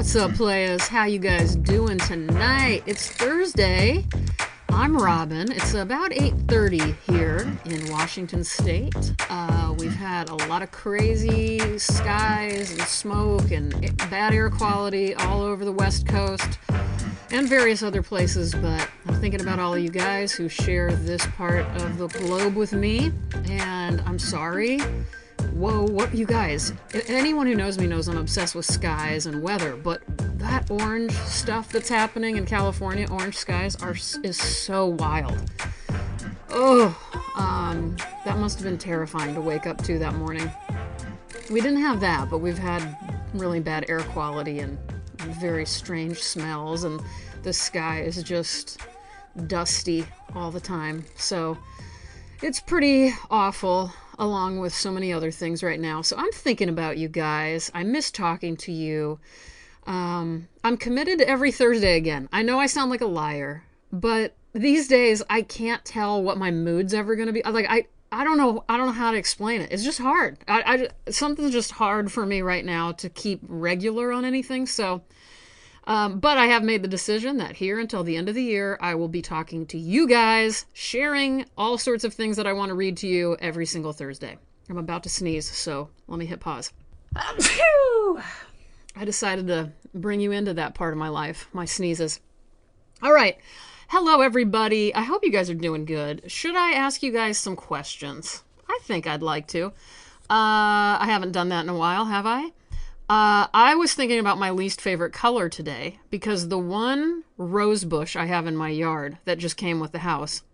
What's up, players? How you guys doing tonight? It's Thursday. I'm Robin. It's about 8:30 here in Washington State. We've had a lot of crazy skies and smoke and bad air quality all over the West Coast and various other places, but I'm thinking about all of you guys who share this part of the globe with me, and I'm sorry. Whoa, what, you guys, anyone who knows me knows I'm obsessed with skies and weather, but that orange stuff that's happening in California, orange skies, is so wild. Oh, that must have been terrifying to wake up to that morning. We didn't have that, but we've had really bad air quality and very strange smells, and the sky is just dusty all the time. So it's pretty awful, along with so many other things right now. So I'm thinking about you guys. I miss talking to you. I'm committed to every Thursday again. I know I sound like a liar, but these days I can't tell what my mood's ever going to be. I don't know how to explain it. It's just hard. Something's just hard for me right now to keep regular on anything. So, but I have made the decision that here until the end of the year, I will be talking to you guys, sharing all sorts of things that I want to read to you every single Thursday. I'm about to sneeze, so let me hit pause. I decided to bring you into that part of my life, my sneezes. All right. Hello, everybody. I hope you guys are doing good. Should I ask you guys some questions? I think I'd like to. I haven't done that in a while, have I? I was thinking about my least favorite color today because the one rose bush I have in my yard that just came with the house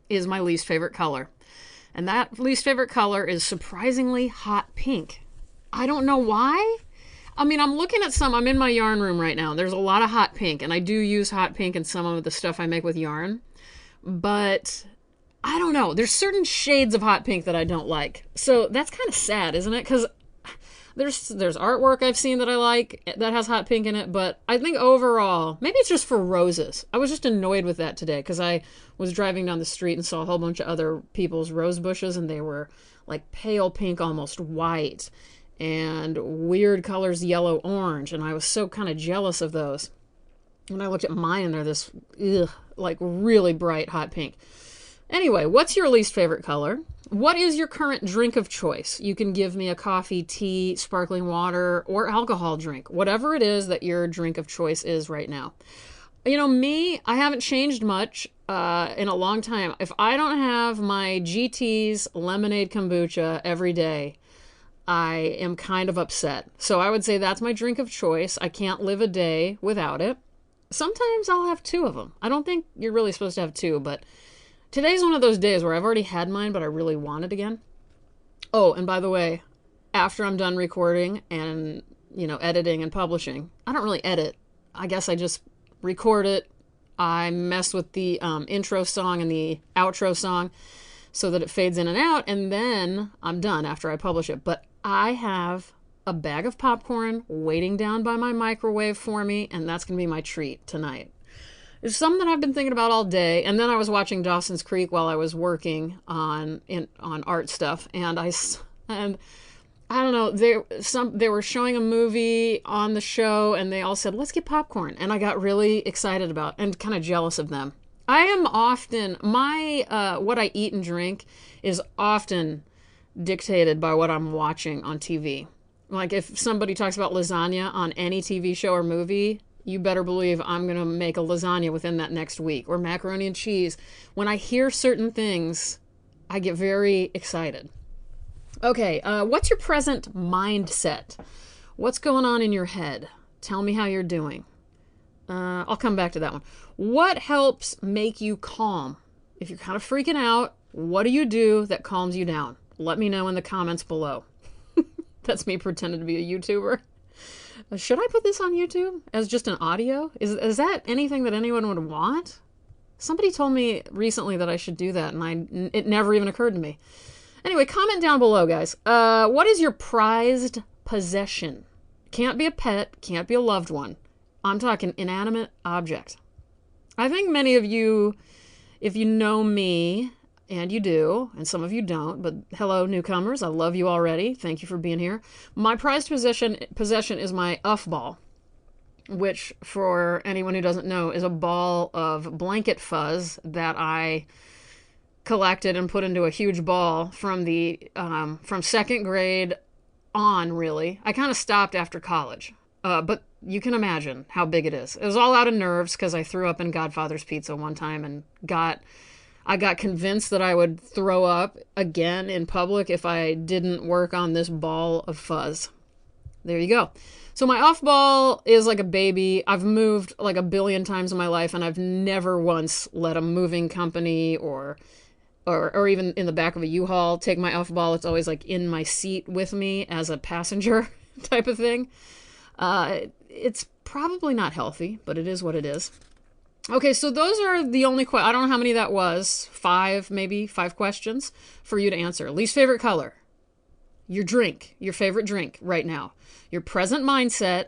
is my least favorite color. And that least favorite color is surprisingly hot pink. I don't know why. I mean, I'm in my yarn room right now. There's a lot of hot pink, and I do use hot pink in some of the stuff I make with yarn. But I don't know. There's certain shades of hot pink that I don't like. So that's kind of sad, isn't it? Because there's artwork I've seen that I like that has hot pink in it, but I think overall, maybe it's just for roses. I was just annoyed with that today because I was driving down the street and saw a whole bunch of other people's rose bushes, and they were like pale pink, almost white, and weird colors, yellow, orange, and I was so kind of jealous of those. When I looked at mine, they're this like really bright hot pink. Anyway, what's your least favorite color? What is your current drink of choice? You can give me a coffee, tea, sparkling water, or alcohol drink. Whatever it is that your drink of choice is right now. You know, me, I haven't changed much in a long time. If I don't have my GT's lemonade kombucha every day, I am kind of upset. So I would say that's my drink of choice. I can't live a day without it. Sometimes I'll have two of them. I don't think you're really supposed to have two, but today's one of those days where I've already had mine, but I really want it again. Oh, and by the way, after I'm done recording and, editing and publishing, I don't really edit. I guess I just record it. I mess with the intro song and the outro song so that it fades in and out, and then I'm done after I publish it. But I have a bag of popcorn waiting down by my microwave for me, and that's going to be my treat tonight. It's something I've been thinking about all day, and then I was watching Dawson's Creek while I was working on art stuff, and I don't know, they were showing a movie on the show, and they all said, let's get popcorn, and I got really excited about and kind of jealous of them. I am often, what I eat and drink is often dictated by what I'm watching on TV. Like if somebody talks about lasagna on any TV show or movie, you better believe I'm going to make a lasagna within that next week, or macaroni and cheese. When I hear certain things, I get very excited. Okay, what's your present mindset? What's going on in your head? Tell me how you're doing. I'll come back to that one. What helps make you calm? If you're kind of freaking out, what do you do that calms you down? Let me know in the comments below. That's me pretending to be a YouTuber. Should I put this on YouTube as just an audio? Is that anything that anyone would want? Somebody told me recently that I should do that, and it never even occurred to me. Anyway, comment down below, guys. What is your prized possession? Can't be a pet, can't be a loved one. I'm talking inanimate object. I think many of you, if you know me, and you do, and some of you don't, but hello, newcomers. I love you already. Thank you for being here. My prized possession is my Uff ball. which for anyone who doesn't know is a ball of blanket fuzz that I collected and put into a huge ball from from second grade on, really. I kind of stopped after college, but you can imagine how big it is. It was all out of nerves because I threw up in Godfather's Pizza one time and I got convinced that I would throw up again in public if I didn't work on this ball of fuzz. There you go. So my off ball is like a baby. I've moved like a billion times in my life, and I've never once let a moving company or even in the back of a U-Haul take my off ball. It's always like in my seat with me as a passenger type of thing. It's probably not healthy, but it is what it is. Okay, so those are the only I don't know how many that was. 5, maybe 5 questions for you to answer. Least favorite color. Your drink, your favorite drink right now. Your present mindset,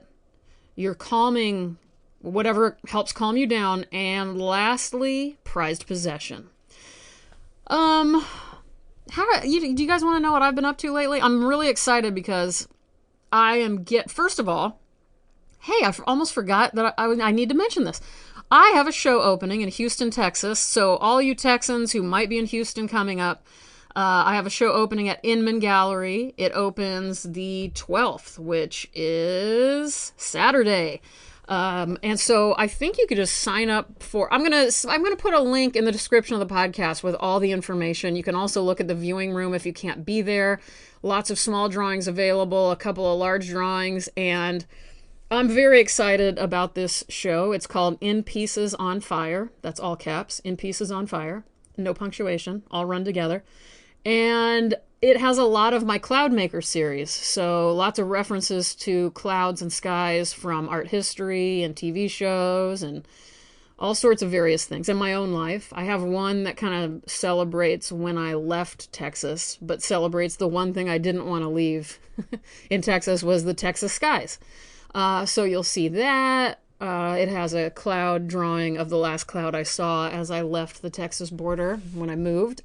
your calming, whatever helps calm you down, and lastly, prized possession. Do you guys want to know what I've been up to lately? I'm really excited because first of all, hey, I almost forgot that I need to mention this. I have a show opening in Houston, Texas. So all you Texans who might be in Houston coming up, I have a show opening at Inman Gallery. It opens the 12th, which is Saturday. And so I think you could just sign up for, I'm going to put a link in the description of the podcast with all the information. You can also look at the viewing room if you can't be there. Lots of small drawings available, a couple of large drawings, and I'm very excited about this show. It's called In Pieces on Fire. That's all caps. In Pieces on Fire. No punctuation. All run together. And it has a lot of my Cloudmaker series. So lots of references to clouds and skies from art history and TV shows and all sorts of various things in my own life. I have one that kind of celebrates when I left Texas, but celebrates the one thing I didn't want to leave in Texas was the Texas skies. So you'll see that. It has a cloud drawing of the last cloud I saw as I left the Texas border when I moved.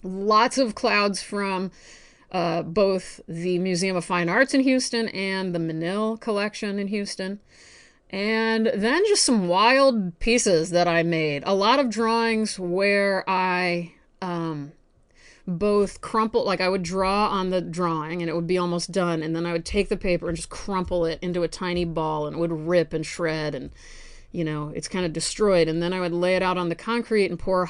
Lots of clouds from both the Museum of Fine Arts in Houston and the Menil collection in Houston. And then just some wild pieces that I made. A lot of drawings where I both crumple, like I would draw on the drawing and it would be almost done, and then I would take the paper and just crumple it into a tiny ball and it would rip and shred and, it's kind of destroyed. And then I would lay it out on the concrete and pour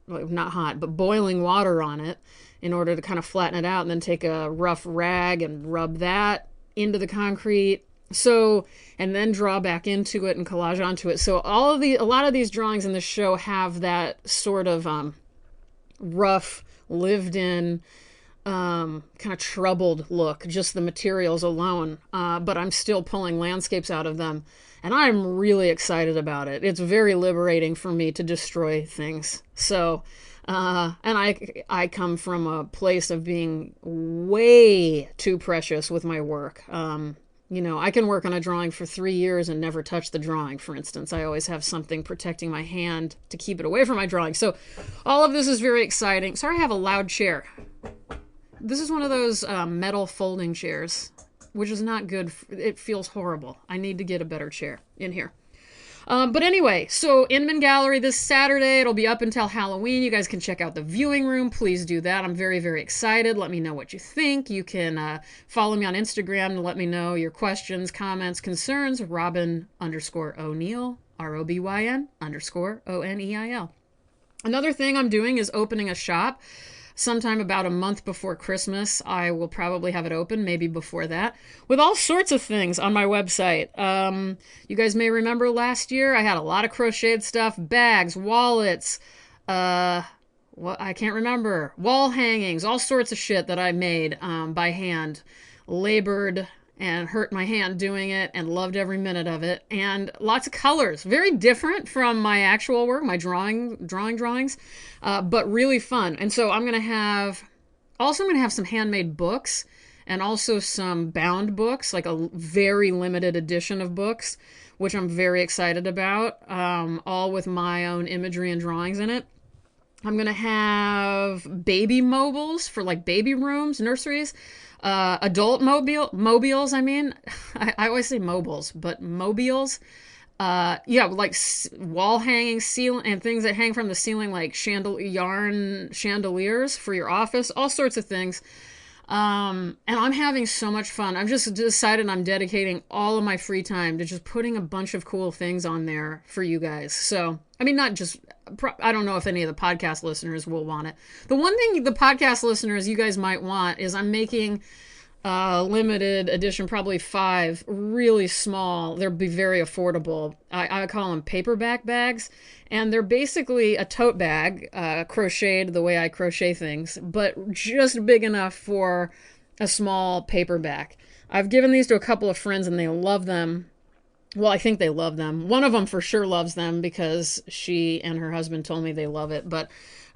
not hot, but boiling water on it in order to kind of flatten it out, and then take a rough rag and rub that into the concrete. So, and then draw back into it and collage onto it. So a lot of these drawings in the show have that sort of rough, lived in, kind of troubled look, just the materials alone. But I'm still pulling landscapes out of them, and I'm really excited about it. It's very liberating for me to destroy things. So, and I come from a place of being way too precious with my work. I can work on a drawing for 3 years and never touch the drawing, for instance. I always have something protecting my hand to keep it away from my drawing. So all of this is very exciting. Sorry, I have a loud chair. This is one of those metal folding chairs, which is not good. It feels horrible. I need to get a better chair in here. But anyway, so Inman Gallery this Saturday. It'll be up until Halloween. You guys can check out the viewing room. Please do that. I'm very, very excited. Let me know what you think. You can follow me on Instagram to let me know your questions, comments, concerns. Robin_O'Neill, ROBYN_ONEIL. Another thing I'm doing is opening a shop. Sometime about a month before Christmas, I will probably have it open, maybe before that, with all sorts of things on my website. You guys may remember last year I had a lot of crocheted stuff, bags, wallets, I can't remember, wall hangings, all sorts of shit that I made by hand, labored and hurt my hand doing it and loved every minute of it, and lots of colors, very different from my actual work, my drawings, but really fun. And so I'm going to have some handmade books and also some bound books, like a very limited edition of books, which I'm very excited about, all with my own imagery and drawings in it. I'm going to have baby mobiles for like baby rooms, nurseries, adult mobiles. I mean, I always say mobiles, but mobiles. Yeah, like wall hanging ceiling and things that hang from the ceiling, like yarn chandeliers for your office, all sorts of things. And I'm having so much fun. I've just decided I'm dedicating all of my free time to just putting a bunch of cool things on there for you guys. So, I mean, not just, I don't know if any of the podcast listeners will want it. The one thing the podcast listeners, you guys might want is I'm making limited edition, probably 5 really small. They'll be very affordable. I call them paperback bags, and they're basically a tote bag, crocheted the way I crochet things, but just big enough for a small paperback. I've given these to a couple of friends and they love them. Well, I think they love them. One of them for sure loves them because she and her husband told me they love it, but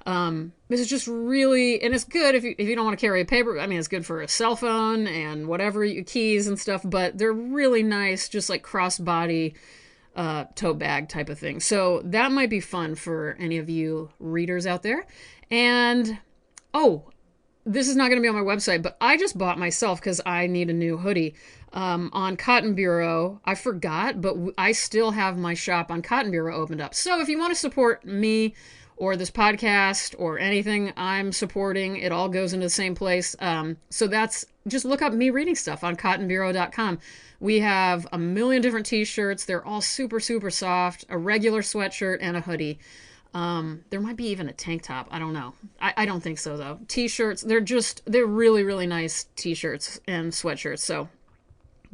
this is just really, and it's good if you don't want to carry a paper. I mean, it's good for a cell phone and whatever, keys and stuff, but they're really nice, just like crossbody tote bag type of thing. So that might be fun for any of you readers out there. And, oh, this is not going to be on my website, but I just bought myself, because I need a new hoodie, on Cotton Bureau. I forgot, but I still have my shop on Cotton Bureau opened up. So if you want to support me, or this podcast, or anything I'm supporting, it all goes into the same place. So that's, just look up me reading stuff on cottonbureau.com. We have a million different t-shirts. They're all super, super soft, a regular sweatshirt, and a hoodie. There might be even a tank top. I don't know. I don't think so, though. T-shirts, they're really, really nice t-shirts and sweatshirts. So,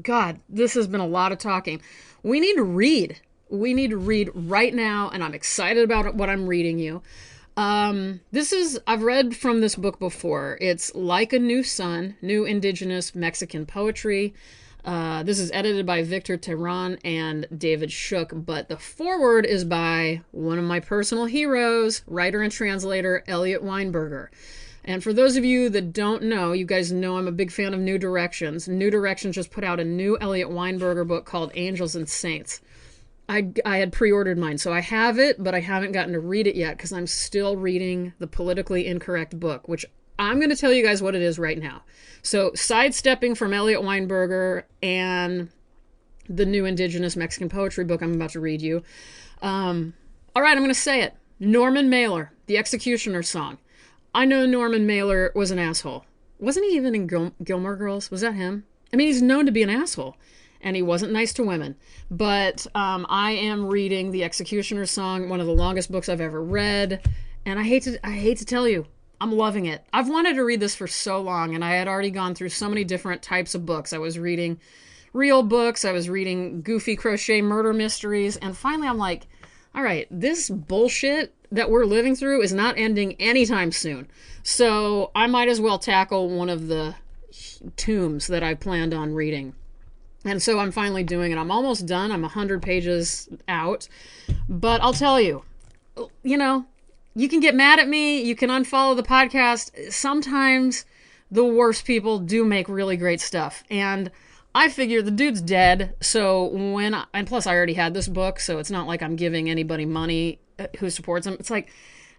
God, this has been a lot of talking. We need to read. We need to read right now, and I'm excited about what I'm reading you. I've read from this book before. It's Like a New Sun, New Indigenous Mexican Poetry. This is edited by Victor Terran and David Shook, but the foreword is by one of my personal heroes, writer and translator, Elliot Weinberger. And for those of you that don't know, you guys know I'm a big fan of New Directions. New Directions just put out a new Elliot Weinberger book called Angels and Saints. I had pre-ordered mine, so I have it, but I haven't gotten to read it yet because I'm still reading the politically incorrect book, which I'm going to tell you guys what it is right now. So, sidestepping from Elliot Weinberger and the new Indigenous Mexican Poetry book I'm about to read you. All right, I'm going to say it. Norman Mailer, The Executioner Song. I know Norman Mailer was an asshole. Wasn't he even in Gilmore Girls? Was that him? I mean, he's known to be an asshole. And he wasn't nice to women. But I am reading The Executioner's Song, one of the longest books I've ever read. And I hate to tell you, I'm loving it. I've wanted to read this for so long, and I had already gone through so many different types of books. I was reading real books. I was reading goofy crochet murder mysteries. And finally, I'm like, all right, this bullshit that we're living through is not ending anytime soon. So I might as well tackle one of the tombs that I planned on reading. And so I'm finally doing it. I'm almost done. I'm 100 pages out. But I'll tell you, you can get mad at me. You can unfollow the podcast. Sometimes the worst people do make really great stuff. And I figure the dude's dead. So and plus I already had this book, so it's not like I'm giving anybody money who supports him. It's like,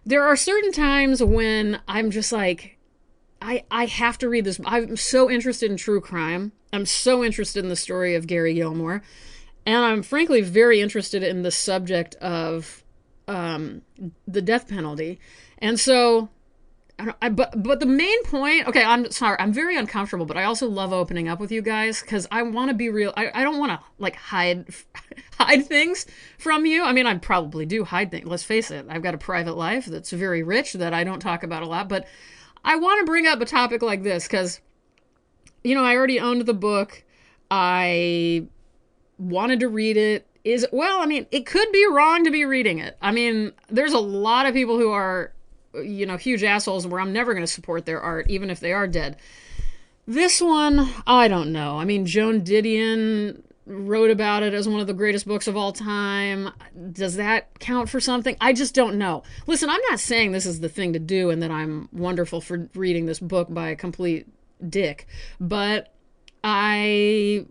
there are certain times when I'm just like, I have to read this. I'm so interested in true crime. I'm so interested in the story of Gary Gilmore. And I'm frankly very interested in the subject of the death penalty. And so, but the main point, okay, I'm sorry, I'm very uncomfortable, but I also love opening up with you guys because I want to be real. I don't want to like hide things from you. I mean, I probably do hide things. Let's face it. I've got a private life that's very rich that I don't talk about a lot, but I want to bring up a topic like this because, I already owned the book. I wanted to read it. It could be wrong to be reading it. I mean, there's a lot of people who are, huge assholes where I'm never going to support their art, even if they are dead. This one, I don't know. I mean, Joan Didion wrote about it as one of the greatest books of all time. Does that count for something? I just don't know. Listen, I'm not saying this is the thing to do and that I'm wonderful for reading this book by a complete dick, but and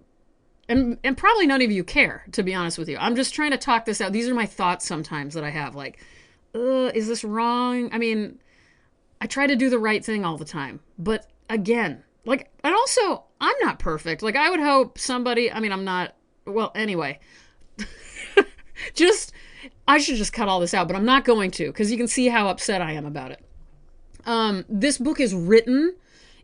probably none of you care, to be honest with you. I'm just trying to talk this out. These are my thoughts sometimes that I have, like, is this wrong? I mean, I try to do the right thing all the time. But again, like, and also, I'm not perfect. Like, I would hope somebody, I mean, I'm not, well, anyway, just, I should just cut all this out, but I'm not going to, because you can see how upset I am about it. This book is written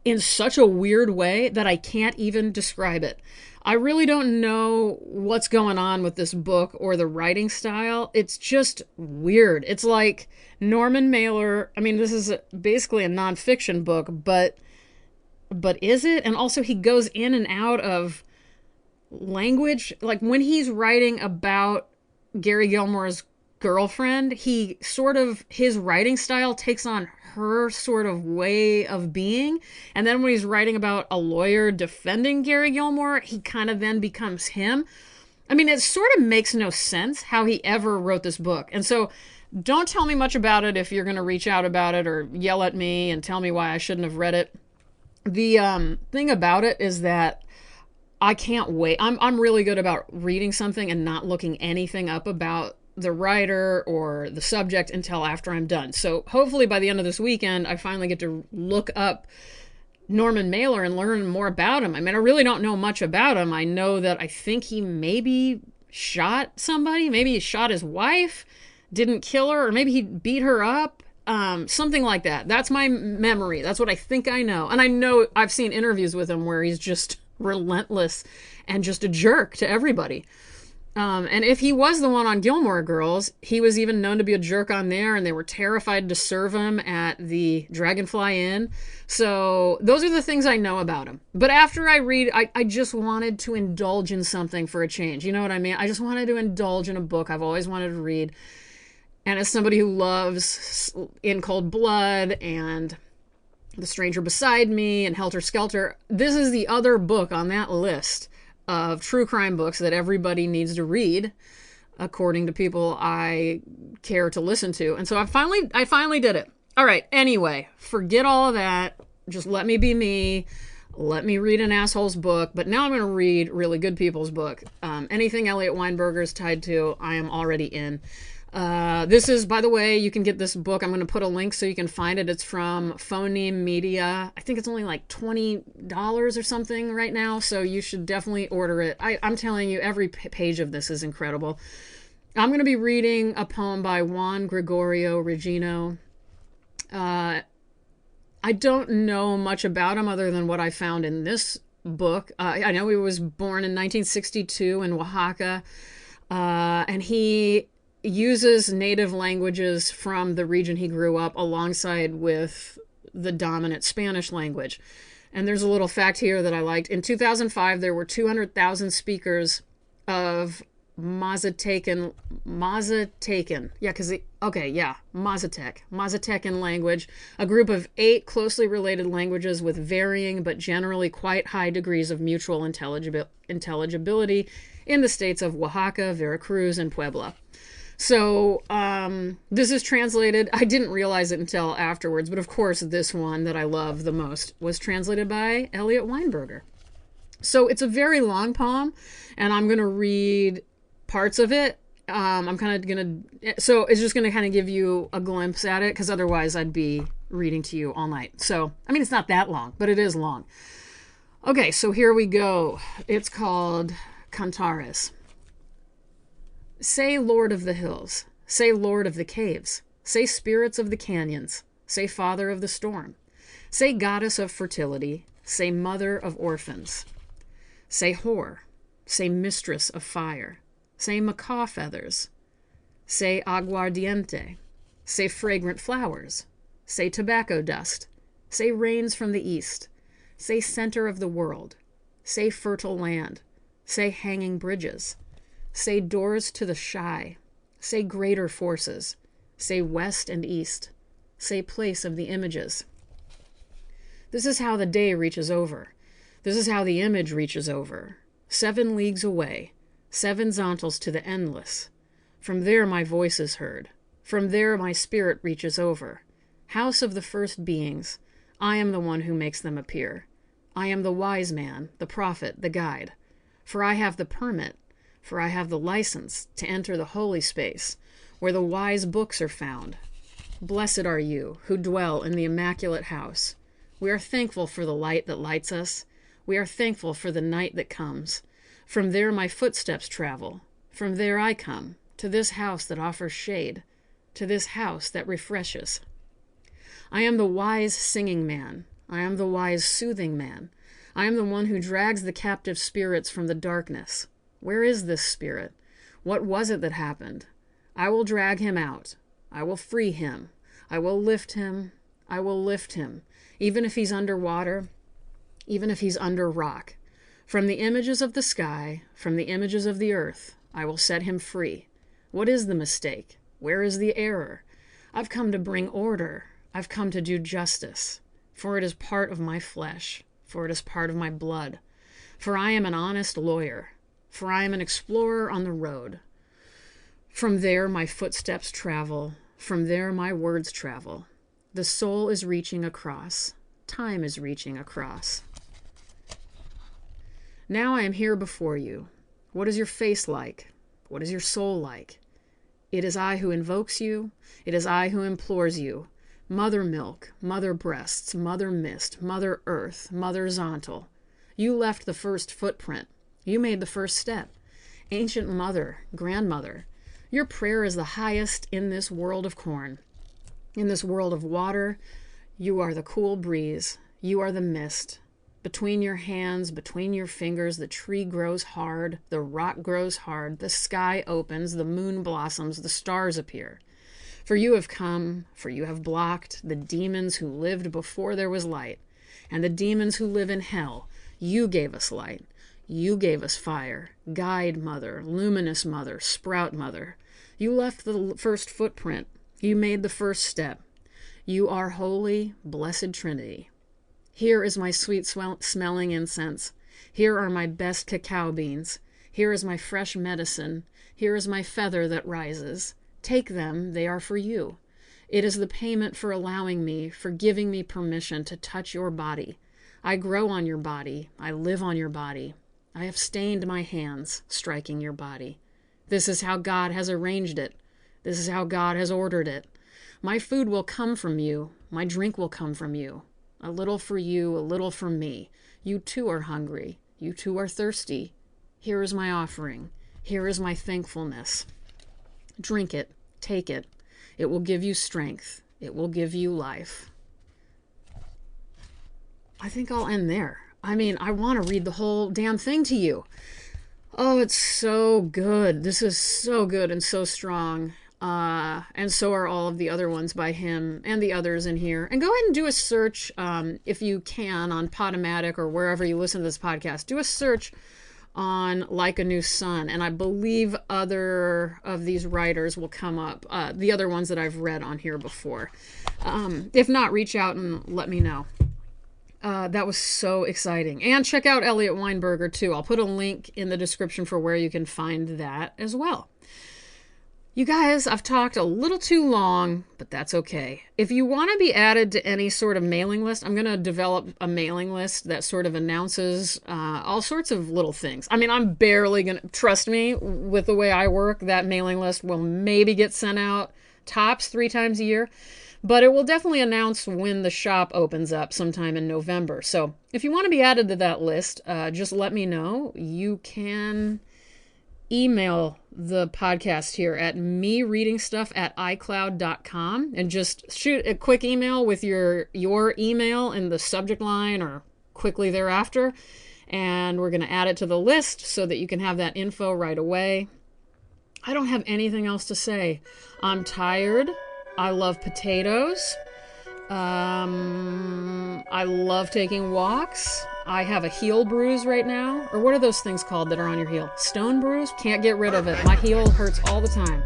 in such a weird way that I can't even describe it. I really don't know what's going on with this book or the writing style. It's just weird. It's like Norman Mailer. I mean, this is basically a nonfiction book, but is it? And also he goes in and out of language. Like when he's writing about Gary Gilmore's girlfriend, he sort of, his writing style takes on her sort of way of being. And then when he's writing about a lawyer defending Gary Gilmore, he kind of then becomes him. I mean, it sort of makes no sense how he ever wrote this book. And so don't tell me much about it if you're going to reach out about it or yell at me and tell me why I shouldn't have read it. The thing about it is that I can't wait. I'm really good about reading something and not looking anything up about the writer or the subject until after I'm done. So hopefully by the end of this weekend, I finally get to look up Norman Mailer and learn more about him. I mean, I really don't know much about him. I know that I think he maybe shot somebody. Maybe he shot his wife, didn't kill her, or maybe he beat her up. Something like that. That's my memory. That's what I think I know. And I know I've seen interviews with him where he's just relentless and just a jerk to everybody. And if he was the one on Gilmore Girls, he was even known to be a jerk on there, and they were terrified to serve him at the Dragonfly Inn. So those are the things I know about him. But after I read, I just wanted to indulge in something for a change. You know what I mean? I just wanted to indulge in a book I've always wanted to read. And as somebody who loves In Cold Blood and The Stranger Beside Me and Helter Skelter, this is the other book on that list of true crime books that everybody needs to read, according to people I care to listen to. And so I finally did it. All right. Anyway, forget all of that. Just let me be me. Let me read an asshole's book. But now I'm going to read really good people's book. Anything Elliot Weinberger is tied to, I am already in. This is, by the way, you can get this book. I'm going to put a link so you can find it. It's from Phoneme Media. I think it's only like $20 or something right now, so you should definitely order it. I'm telling you, every page of this is incredible. I'm going to be reading a poem by Juan Gregorio Regino. I don't know much about him other than what I found in this book. I know he was born in 1962 in Oaxaca, and he uses native languages from the region he grew up alongside with the dominant Spanish language. And there's a little fact here that I liked. In 2005, there were 200,000 speakers of Mazatecan. Mazatecan language, a group of 8 closely related languages with varying but generally quite high degrees of mutual intelligibility in the states of Oaxaca, Veracruz, and Puebla. So this is translated. I didn't realize it until afterwards, but of course this one that I love the most was translated by Elliot Weinberger. So it's a very long poem, and I'm going to read parts of it. I'm kind of going to, so it's just going to kind of give you a glimpse at it, because otherwise I'd be reading to you all night. So, I mean, it's not that long, but it is long. Okay, so here we go. It's called Cantares. Say Lord of the hills, say Lord of the caves, say spirits of the canyons, say Father of the storm, say Goddess of fertility, say Mother of orphans, say Whore, say Mistress of fire, say macaw feathers, say aguardiente, say fragrant flowers, say tobacco dust, say rains from the east, say center of the world, say fertile land, say hanging bridges, say doors to the shy, say greater forces, say west and east, say place of the images. This is how the day reaches over. This is how the image reaches over. 7 leagues away, 7 zontals to the endless. From there my voice is heard. From there my spirit reaches over. House of the first beings, I am the one who makes them appear. I am the wise man, the prophet, the guide. For I have the permit. for I have the license to enter the holy space, where the wise books are found. Blessed are you who dwell in the immaculate house. We are thankful for the light that lights us. We are thankful for the night that comes. From there my footsteps travel. From there I come, to this house that offers shade, to this house that refreshes. I am the wise singing man. I am the wise soothing man. I am the one who drags the captive spirits from the darkness. Where is this spirit? What was it that happened? I will drag him out. I will free him. I will lift him. I will lift him. Even if he's underwater, even if he's under rock. From the images of the sky, from the images of the earth, I will set him free. What is the mistake? Where is the error? I've come to bring order. I've come to do justice. For it is part of my flesh. For it is part of my blood. For I am an honest lawyer. For I am an explorer on the road. From there my footsteps travel. From there my words travel. The soul is reaching across. Time is reaching across. Now I am here before you. What is your face like? What is your soul like? It is I who invokes you. It is I who implores you. Mother milk, mother breasts, mother mist, mother earth, mother zontal. You left the first footprint. You made the first step. Ancient mother, grandmother. Your prayer is the highest in this world of corn. In this world of water, you are the cool breeze. You are the mist. Between your hands, between your fingers, the tree grows hard, the rock grows hard, the sky opens, the moon blossoms, the stars appear. For you have come, for you have blocked the demons who lived before there was light, and the demons who live in hell. You gave us light. You gave us fire. Guide mother, luminous mother, sprout mother. You left the first footprint. You made the first step. You are holy, blessed Trinity. Here is my sweet smelling incense. Here are my best cacao beans. Here is my fresh medicine. Here is my feather that rises. Take them, they are for you. It is the payment for allowing me, for giving me permission to touch your body. I grow on your body. I live on your body. I have stained my hands striking your body. This is how God has arranged it. This is how God has ordered it. My food will come from you. My drink will come from you. A little for you, a little for me. You too are hungry. You too are thirsty. Here is my offering. Here is my thankfulness. Drink it. Take it. It will give you strength. It will give you life. I think I'll end there. I mean, I want to read the whole damn thing to you. Oh, it's so good. This is so good and so strong. And so are all of the other ones by him and the others in here. And go ahead and do a search, if you can, on Podomatic or wherever you listen to this podcast. Do a search on Like a New Sun. And I believe other of these writers will come up, the other ones that I've read on here before. If not, reach out and let me know. That was so exciting. And check out Elliot Weinberger, too. I'll put a link in the description for where you can find that as well. You guys, I've talked a little too long, but that's okay. If you want to be added to any sort of mailing list, I'm going to develop a mailing list that sort of announces all sorts of little things. I mean, I'm barely going to, trust me, with the way I work, that mailing list will maybe get sent out tops 3 times a year. But it will definitely announce when the shop opens up sometime in November. So if you want to be added to that list, just let me know. You can email the podcast here at mereadingstuff@icloud.com and just shoot a quick email with your email in the subject line or quickly thereafter. And we're going to add it to the list so that you can have that info right away. I don't have anything else to say. I'm tired. I love potatoes. I love taking walks. I have a heel bruise right now. Or what are those things called that are on your heel? Stone bruise? Can't get rid of it. My heel hurts all the time.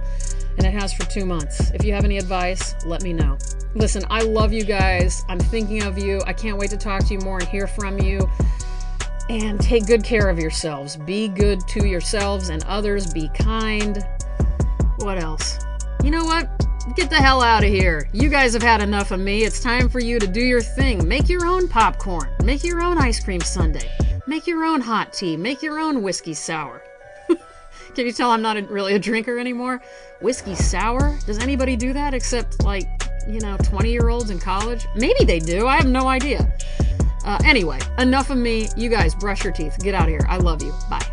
And it has for 2 months. If you have any advice, let me know. Listen, I love you guys. I'm thinking of you. I can't wait to talk to you more and hear from you. And take good care of yourselves. Be good to yourselves and others. Be kind. What else? You know what? Get the hell out of here. You guys have had enough of me. It's time for you to do your thing. Make your own popcorn. Make your own ice cream sundae. Make your own hot tea. Make your own whiskey sour. Can you tell I'm not really a drinker anymore? Whiskey sour? Does anybody do that except, like, 20-year-olds in college? Maybe they do. I have no idea. Anyway, enough of me. You guys, brush your teeth. Get out of here. I love you. Bye.